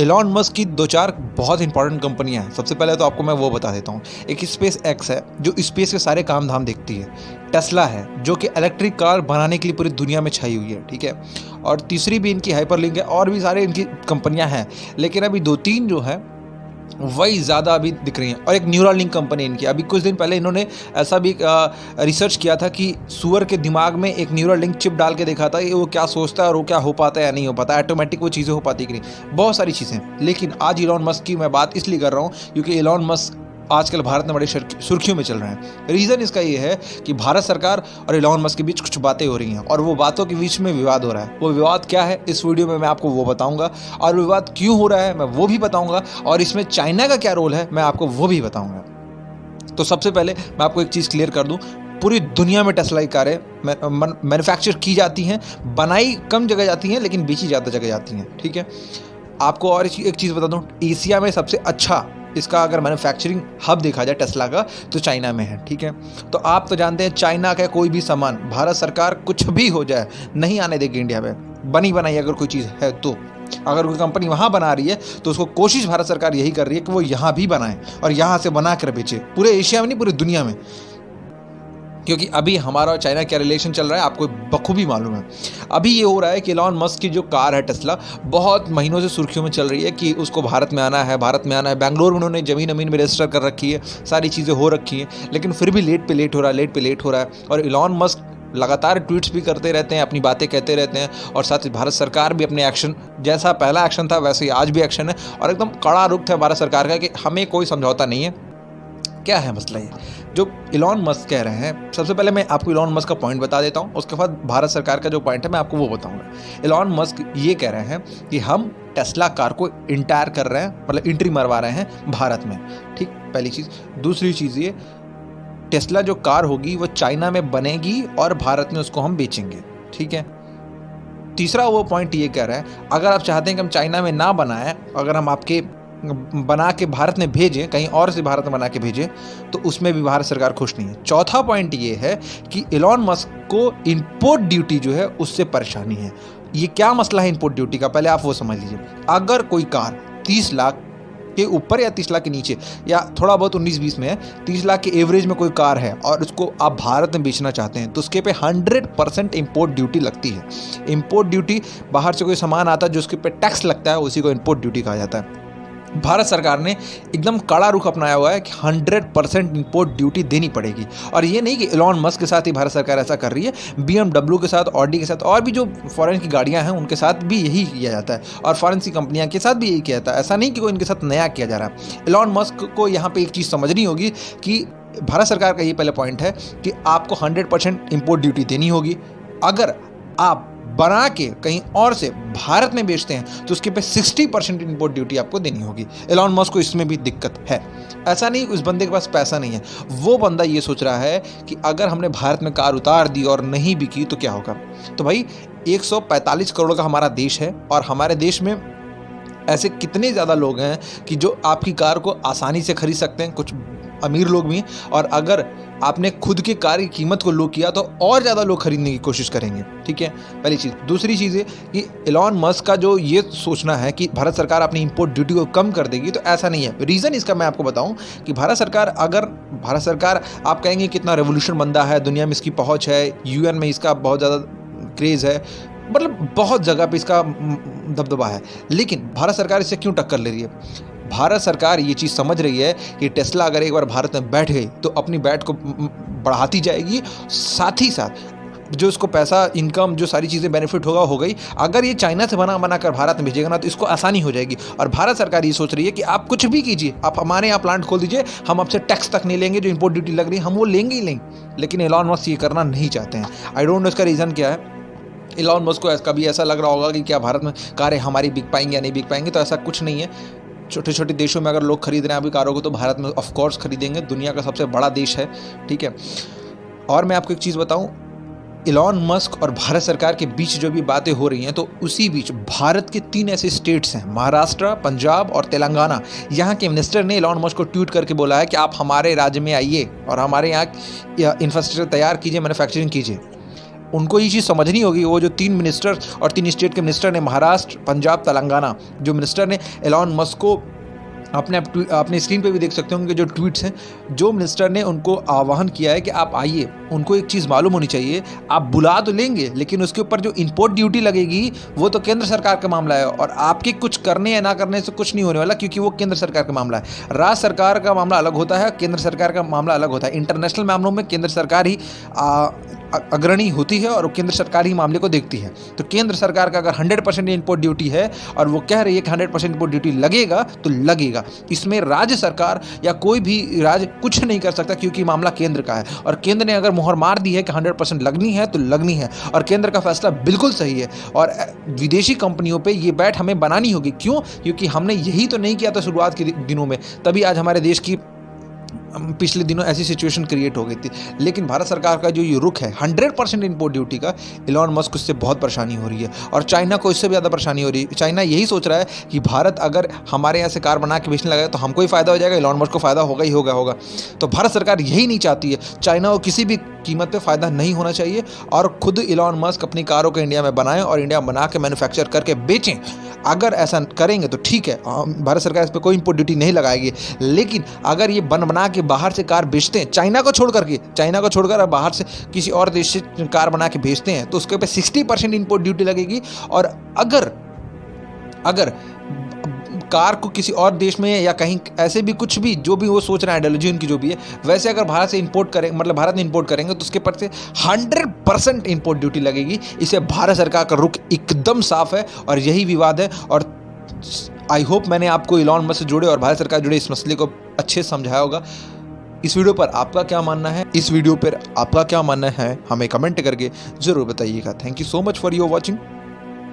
Elon Musk की 2-4 बहुत important कंपनियां हैं। सबसे पहले तो आपको मैं वो बता देता हूँ। एक स्पेस एक्स है जो स्पेस के सारे काम धाम देखती है। टेस्ला है जो कि इलेक्ट्रिक कार बनाने के लिए पूरी दुनिया में छाई हुई है, ठीक है। और तीसरी भी इनकी हाइपरलिंक है, और भी सारे इनकी कंपनियां हैं, लेकिन अभी 2-3 जो है वही ज़्यादा अभी दिख रही हैं। और एक न्यूरालिंक कंपनी इनकी, अभी कुछ दिन पहले इन्होंने ऐसा भी रिसर्च किया था कि सूअर के दिमाग में एक न्यूरालिंक चिप डाल के देखा था कि वो क्या सोचता है और वो क्या हो पाता है या नहीं हो पाता, ऑटोमेटिक वो चीज़ें हो पाती कि नहीं, बहुत सारी चीज़ें। लेकिन आज इलॉन मस्क की मैं बात इसलिए कर रहा हूँ क्योंकि इलॉन मस्क आजकल भारत में बड़ी सुर्खियों में चल रहे हैं। रीज़न इसका ये है कि भारत सरकार और इलॉन मस्क के बीच कुछ बातें हो रही हैं, और वो बातों के बीच में विवाद हो रहा है। वो विवाद क्या है, इस वीडियो में मैं आपको वो बताऊंगा, और विवाद क्यों हो रहा है मैं वो भी बताऊंगा, और इसमें चाइना का क्या रोल है मैं आपको वो भी बताऊंगा। तो सबसे पहले मैं आपको एक चीज़ क्लियर कर दूं, पूरी दुनिया में टेस्ला की कारें मैन्युफैक्चर की जाती हैं, बनाई कम जगह जाती हैं लेकिन बेची ज़्यादा जगह जाती हैं, ठीक है। आपको और एक चीज़ बता दूं, एशिया में सबसे अच्छा इसका अगर मैन्युफैक्चरिंग हब देखा जाए टेस्ला का तो चाइना में है, ठीक है। तो आप तो जानते हैं चाइना का कोई भी सामान भारत सरकार कुछ भी हो जाए नहीं आने देगी इंडिया में। बनी बनाई अगर कोई चीज़ है तो, अगर कोई कंपनी वहाँ बना रही है तो उसको कोशिश भारत सरकार यही कर रही है कि वो यहाँ भी बनाए और यहाँ से बना कर बेचे, पूरे एशिया में नहीं पूरी दुनिया में। क्योंकि अभी हमारा और चाइना क्या रिलेशन चल रहा है आपको बखूबी मालूम है। अभी ये हो रहा है कि इलॉन मस्क की जो कार है टेस्ला, बहुत महीनों से सुर्खियों में चल रही है कि उसको भारत में आना है, भारत में आना है। बेंगलोर में उन्होंने ज़मीन अमीन में रजिस्टर कर रखी है, सारी चीज़ें हो रखी हैं, लेकिन फिर भी लेट पे लेट हो रहा है। और इलॉन मस्क लगातार ट्वीट्स भी करते रहते हैं, अपनी बातें कहते रहते हैं, और साथ ही भारत सरकार भी अपने एक्शन, जैसा पहला एक्शन था वैसे ही आज भी एक्शन है, और एकदम कड़ा रुख है भारत सरकार का कि हमें कोई समझौता नहीं है। क्या है मसला ये जो इलॉन मस्क कह रहे हैं? सबसे पहले मैं आपको इलॉन मस्क का पॉइंट बता देता हूँ, उसके बाद भारत सरकार का जो पॉइंट है मैं आपको वो बताऊंगा। इलॉन मस्क ये कह रहे हैं कि हम टेस्ला कार को इंटायर कर रहे हैं, मतलब एंट्री मरवा रहे हैं भारत में, ठीक, पहली चीज़। दूसरी चीज़ ये, टेस्ला जो कार होगी वो चाइना में बनेगी और भारत में उसको हम बेचेंगे, ठीक है। तीसरा वो पॉइंट ये कह रहे हैं, अगर आप चाहते हैं कि हम चाइना में ना बनाएं, अगर हम आपके बना के भारत में भेजें, कहीं और से भारत में बना के भेजें, तो उसमें भी भारत सरकार खुश नहीं है। चौथा पॉइंट ये है कि इलॉन मस्क को इंपोर्ट ड्यूटी जो है उससे परेशानी है। ये क्या मसला है इंपोर्ट ड्यूटी का, पहले आप वो समझ लीजिए। अगर कोई कार 30 लाख के ऊपर या 30 लाख के नीचे या थोड़ा बहुत 19-20 में है, 30 लाख के एवरेज में कोई कार है और उसको आप भारत में बेचना चाहते हैं, तो उसके पे 100% इंपोर्ट ड्यूटी लगती है। इंपोर्ट ड्यूटी, बाहर से कोई सामान आता है जो उसके पे टैक्स लगता है, उसी को इंपोर्ट ड्यूटी कहा जाता है। भारत सरकार ने एकदम कड़ा रुख अपनाया हुआ है कि 100% इंपोर्ट ड्यूटी देनी पड़ेगी। और ये नहीं कि इलॉन मस्क के साथ ही भारत सरकार ऐसा कर रही है, BMW के साथ, ऑडी के साथ, और भी जो फॉरेन की गाड़ियां हैं उनके साथ भी यही किया जाता है, और फॉरेन की कंपनियां के साथ भी यही किया जाता है। ऐसा नहीं कि कोई इनके साथ नया किया जा रहा है। इलॉन मस्क को यहाँ पर एक चीज़ समझनी होगी कि भारत सरकार का ये पहले पॉइंट है कि आपको 100% इंपोर्ट ड्यूटी देनी होगी। अगर आप बना के कहीं और से भारत में बेचते हैं तो उसके पे 60% इंपोर्ट ड्यूटी आपको देनी होगी। एलॉन मस्क को इसमें भी दिक्कत है। ऐसा नहीं उस बंदे के पास पैसा नहीं है, वो बंदा ये सोच रहा है कि अगर हमने भारत में कार उतार दी और नहीं बिकी तो क्या होगा। तो भाई 145 करोड़ का हमारा देश है, और हमारे देश में ऐसे कितने ज़्यादा लोग हैं कि जो आपकी कार को आसानी से खरीद सकते हैं, कुछ अमीर लोग भी, और अगर आपने खुद की कार की कीमत को लो किया तो और ज़्यादा लोग खरीदने की कोशिश करेंगे, ठीक है, पहली चीज़। दूसरी चीज़ है कि इलॉन मस्क का जो ये सोचना है कि भारत सरकार अपनी इंपोर्ट ड्यूटी को कम कर देगी, तो ऐसा नहीं है। रीज़न इसका मैं आपको बताऊं कि भारत सरकार आप कहेंगे कितना रेवोल्यूशन बंदा है, दुनिया में इसकी पहुँच है, UN में इसका बहुत ज़्यादा क्रेज़ है, मतलब बहुत जगह पे इसका दबदबा है, लेकिन भारत सरकार इससे क्यों टक्कर ले रही है? भारत सरकार ये चीज़ समझ रही है कि टेस्ला अगर एक बार भारत में बैठ गई तो अपनी बैठ को बढ़ाती जाएगी, साथ ही साथ जो इसको पैसा, इनकम, जो सारी चीज़ें बेनिफिट होगा हो गई। अगर ये चाइना से बना कर भारत में भेजेगा ना तो इसको आसानी हो जाएगी। और भारत सरकार ये सोच रही है कि आप कुछ भी कीजिए, आप हमारे यहाँ प्लांट खोल दीजिए, हम आपसे टैक्स तक नहीं लेंगे, जो इंपोर्ट ड्यूटी लग रही है हम वो लेंगे ही लेंगे। लेकिन एलॉन मस्क ये करना नहीं चाहते हैं। आई डोंट नो इसका रीज़न क्या है। एलॉन मस्क को कभी ऐसा लग रहा होगा कि क्या भारत में कारें हमारी बिक पाएंगी या नहीं बिक पाएंगी, तो ऐसा कुछ नहीं है। छोटे छोटे देशों में अगर लोग खरीद रहे हैं अभी कारों को, तो भारत में ऑफ कोर्स खरीदेंगे, दुनिया का सबसे बड़ा देश है, ठीक है। और मैं आपको एक चीज़ बताऊं, इलॉन मस्क और भारत सरकार के बीच जो भी बातें हो रही हैं, तो उसी बीच भारत के 3 ऐसे स्टेट्स हैं, महाराष्ट्र, पंजाब और तेलंगाना। यहाँ के मिनिस्टर ने इलॉन मस्क को ट्वीट करके बोला है कि आप हमारे राज्य में आइए और हमारे यहाँ इंफ्रास्ट्रक्चर तैयार कीजिए, मैन्युफैक्चरिंग कीजिए। उनको ये चीज़ समझनी होगी। वो जो 3 मिनिस्टर और 3 स्टेट के मिनिस्टर ने, महाराष्ट्र, पंजाब, तेलंगाना, जो मिनिस्टर ने एलॉन मस्क को अपने स्क्रीन पे भी देख सकते होंगे जो ट्वीट्स हैं, जो मिनिस्टर ने उनको आह्वान किया है कि आप आइए। उनको एक चीज़ मालूम होनी चाहिए, आप बुला तो लेंगे लेकिन उसके ऊपर जो इंपोर्ट ड्यूटी लगेगी वो तो केंद्र सरकार का मामला है, और आपके कुछ करने या ना करने से कुछ नहीं होने वाला, क्योंकि वो केंद्र सरकार का मामला है। राज्य सरकार का मामला अलग होता है, केंद्र सरकार का मामला अलग होता है। इंटरनेशनल मामलों में केंद्र सरकार ही अग्रणी होती है और केंद्र सरकार ही मामले को देखती है। तो केंद्र सरकार का अगर 100% इम्पोर्ट ड्यूटी है और वो कह रही है कि 100% इम्पोर्ट ड्यूटी लगेगा तो लगेगा। इसमें राज्य सरकार या कोई भी राज्य कुछ नहीं कर सकता, क्योंकि मामला केंद्र का है और केंद्र ने अगर मुहर मार दी है कि 100% लगनी है तो लगनी है, और केंद्र का फैसला बिल्कुल सही है। और विदेशी कंपनियों पर ये बैट हमें बनानी होगी। क्यों? क्योंकि हमने यही तो नहीं किया था शुरुआत के दिनों में, तभी आज हमारे देश की पिछले दिनों ऐसी सिचुएशन क्रिएट हो गई थी। लेकिन भारत सरकार का जो ये रुख है 100% इम्पोर्ट ड्यूटी का, एलॉन मस्क को इससे बहुत परेशानी हो रही है और चाइना को इससे भी ज़्यादा परेशानी हो रही है। चाइना यही सोच रहा है कि भारत अगर हमारे यहाँ से कार बना के बेचने लगा तो हमको ही फ़ायदा हो जाएगा, एलॉन मस्क को फ़ायदा होगा ही होगा। तो भारत सरकार यही नहीं चाहती है, चाइना को किसी भी कीमत पे फ़ायदा नहीं होना चाहिए और खुद एलॉन मस्क अपनी कारों को इंडिया में बनाएं और इंडिया में बना के मैन्युफैक्चर करके बेचें। अगर ऐसा करेंगे तो ठीक है, भारत सरकार इस पर कोई इम्पोर्ट ड्यूटी नहीं लगाएगी। लेकिन अगर ये बना के बाहर से कार बेचते हैं, चाइना को छोड़कर बाहर से किसी और देश से कार बना के भेजते हैं, तो उसके ऊपर 60% इम्पोर्ट ड्यूटी लगेगी। और अगर कार को किसी और देश में या कहीं ऐसे भी कुछ भी जो भी वो सोच रहे हैं, आइडियोलॉजी उनकी जो भी है, वैसे अगर भारत से इंपोर्ट करें, मतलब भारत में इंपोर्ट करेंगे तो उसके पर से 100% इंपोर्ट ड्यूटी लगेगी। इसे भारत सरकार का रुख एकदम साफ है और यही विवाद है। और आई होप मैंने आपको एलॉन मस्क से जुड़े और भारत सरकार जुड़े इस मसले को अच्छे से समझाया होगा। इस वीडियो पर आपका क्या मानना है हमें कमेंट करके जरूर बताइएगा। Thank you so much for your watching.